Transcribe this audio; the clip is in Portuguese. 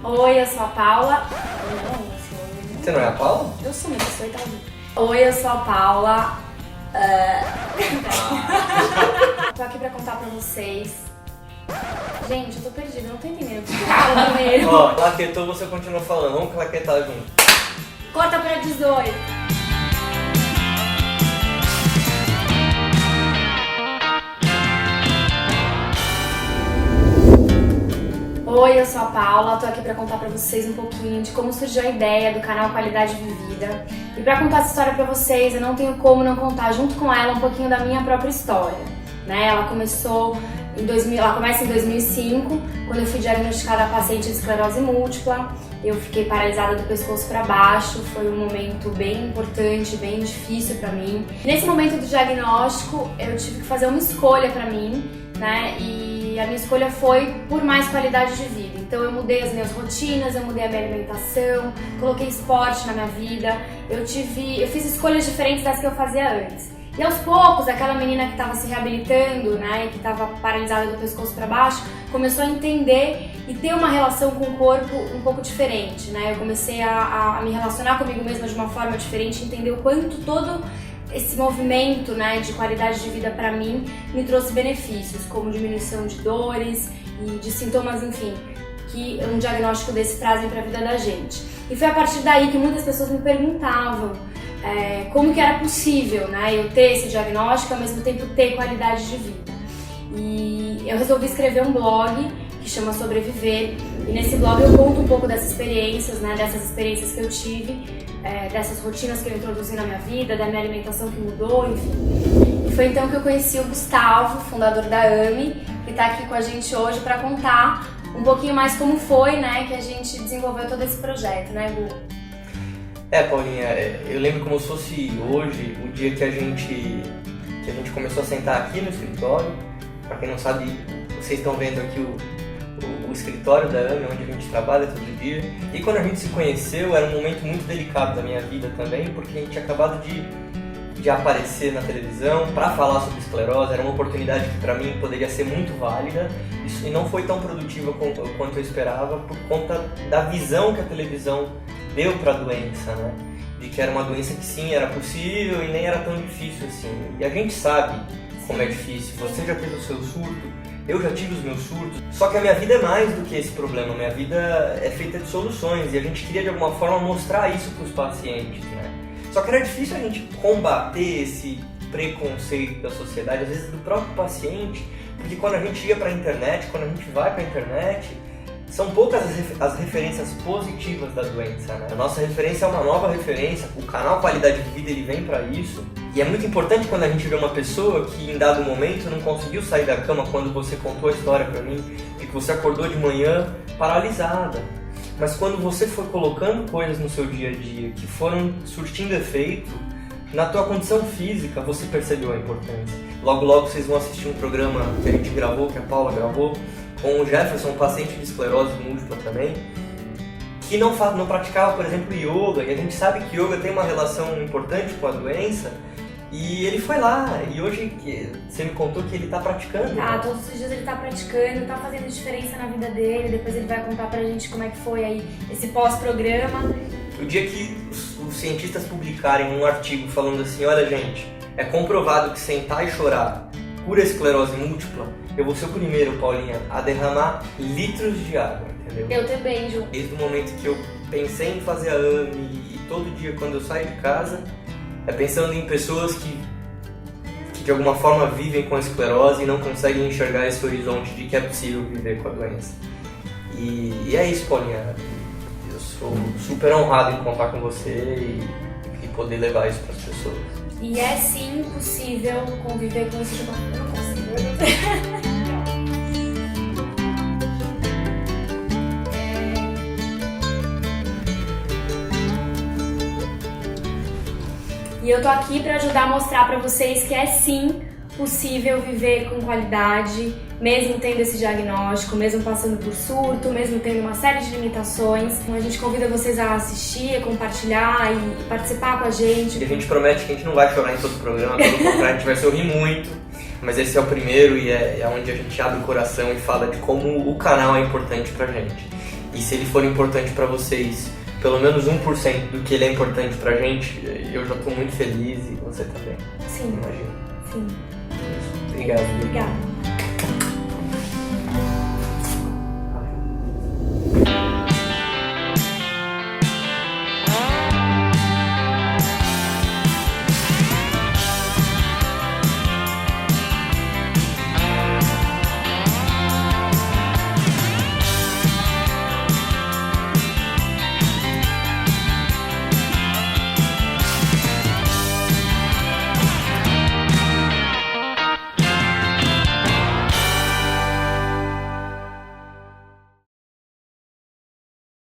Oi, eu sou a Paula. Você não é a Paula? Eu sou uma pessoa italiana. Oi, eu sou a Paula. Tô aqui pra contar pra vocês. Gente, eu tô perdida, não tô entendendo o que eu falo primeiro. Ó, claquetou, você continua falando, vamos claquetar junto. Corta pra 18. Oi, eu sou a Paula, tô aqui pra contar pra vocês um pouquinho de como surgiu a ideia do canal Qualidade Vivida. E pra contar essa história pra vocês, eu não tenho como não contar junto com ela um pouquinho da minha própria história, né? Ela começa em 2005, quando eu fui diagnosticada paciente de esclerose múltipla. Eu fiquei paralisada do pescoço para baixo, foi um momento bem importante, bem difícil para mim. Nesse momento do diagnóstico, eu tive que fazer uma escolha para mim, né? E a minha escolha foi por mais qualidade de vida. Então eu mudei as minhas rotinas, eu mudei a minha alimentação, coloquei esporte na minha vida. Eu fiz escolhas diferentes das que eu fazia antes. E aos poucos, aquela menina que estava se reabilitando, né, que estava paralisada do pescoço para baixo, começou a entender e ter uma relação com o corpo um pouco diferente, né? Eu comecei a me relacionar comigo mesma de uma forma diferente, entender o quanto todo esse movimento, né, de qualidade de vida para mim me trouxe benefícios, como diminuição de dores e de sintomas, enfim, que um diagnóstico desse trazem para a vida da gente. E foi a partir daí que muitas pessoas me perguntavam como que era possível, né, eu ter esse diagnóstico e ao mesmo tempo ter qualidade de vida. E eu resolvi escrever um blog que chama Sobreviver, e nesse blog eu conto um pouco dessas experiências, né, dessas experiências que eu tive, dessas rotinas que eu introduzi na minha vida, da minha alimentação que mudou, enfim. E foi então que eu conheci o Gustavo, fundador da AMI, que está aqui com a gente hoje para contar um pouquinho mais como foi, né, que a gente desenvolveu todo esse projeto, né, Gu? Paulinha, eu lembro como se fosse hoje, o dia que a gente começou a sentar aqui no escritório. Para quem não sabe, vocês estão vendo aqui o escritório da AMI, onde a gente trabalha todo dia. E quando a gente se conheceu, era um momento muito delicado da minha vida também, porque a gente tinha acabado de aparecer na televisão para falar sobre esclerose. Era uma oportunidade que para mim poderia ser muito válida e não foi tão produtiva quanto eu esperava, por conta da visão que a televisão deu para a doença, né? De que era uma doença que sim, era possível e nem era tão difícil assim. E a gente sabe como é difícil. Você já teve o seu surto, eu já tive os meus surtos. Só que a minha vida é mais do que esse problema. Minha vida é feita de soluções e a gente queria de alguma forma mostrar isso para os pacientes, né? Só que era difícil a gente combater esse preconceito da sociedade, às vezes do próprio paciente, porque quando a gente ia para a internet, quando a gente vai para a internet, são poucas as referências positivas da doença, né? A nossa referência é uma nova referência, o canal Qualidade de Vida ele vem para isso. E é muito importante quando a gente vê uma pessoa que em dado momento não conseguiu sair da cama, quando você contou a história para mim, de que você acordou de manhã paralisada. Mas quando você foi colocando coisas no seu dia a dia que foram surtindo efeito, na tua condição física você percebeu a importância. Logo logo vocês vão assistir um programa que a gente gravou, que a Paula gravou, com o Jefferson, um paciente de esclerose múltipla também, que não praticava, por exemplo, yoga, e a gente sabe que yoga tem uma relação importante com a doença, e ele foi lá, e hoje você me contou que ele está praticando. Né? Todos os dias ele está praticando, está fazendo diferença na vida dele, depois ele vai contar pra gente como é que foi aí esse pós-programa. O dia que os cientistas publicarem um artigo falando assim, olha gente, é comprovado que sentar e chorar cura a esclerose múltipla, eu vou ser o primeiro, Paulinha, a derramar litros de água, entendeu? Eu também, Ju. Desde o momento que eu pensei em fazer a AMI e todo dia quando eu saio de casa, é pensando em pessoas que de alguma forma vivem com a esclerose e não conseguem enxergar esse horizonte de que é possível viver com a doença. E é isso, Paulinha. Eu sou super honrado em contar com você e poder levar isso para as pessoas. E é sim possível conviver com isso de uma forma. Eu não consigo. E eu tô aqui para ajudar a mostrar para vocês que é sim possível viver com qualidade, mesmo tendo esse diagnóstico, mesmo passando por surto, mesmo tendo uma série de limitações. Então a gente convida vocês a assistir, a compartilhar e participar com a gente. E a gente promete que a gente não vai chorar em todo o programa, pelo contrário, a gente vai sorrir muito. Mas esse é o primeiro e é onde a gente abre o coração e fala de como o canal é importante pra gente. E se ele for importante para vocês, pelo menos 1% do que ele é importante pra gente, eu já tô muito feliz e você também. Sim. Imagino. Sim. Obrigado. Obrigada.